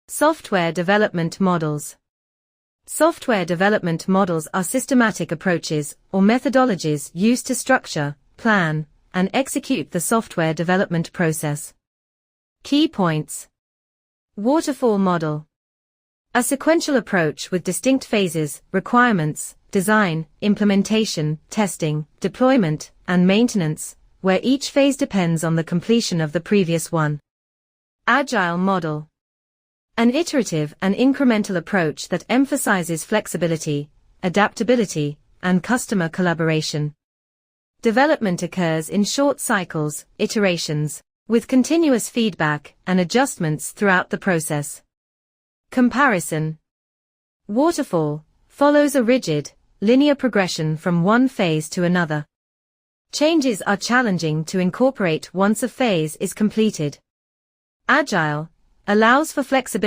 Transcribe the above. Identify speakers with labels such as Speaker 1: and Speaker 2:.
Speaker 1: Software development models. Software development models are systematic approaches or methodologies used to structure, plan, and execute the software development process. Key points. Waterfall model. A sequential approach with distinct phases, requirements, design, implementation, testing, deployment, and maintenance, where each phase depends on the completion of the previous one. Agile model. An iterative and incremental approach that emphasizes flexibility, adaptability, and customer collaboration. Development occurs in short cycles, iterations, with continuous feedback and adjustments throughout the process. Comparison. Waterfall follows a rigid, linear progression from one phase to another. Changes are challenging to incorporate once a phase is completed. Agile allows for flexibility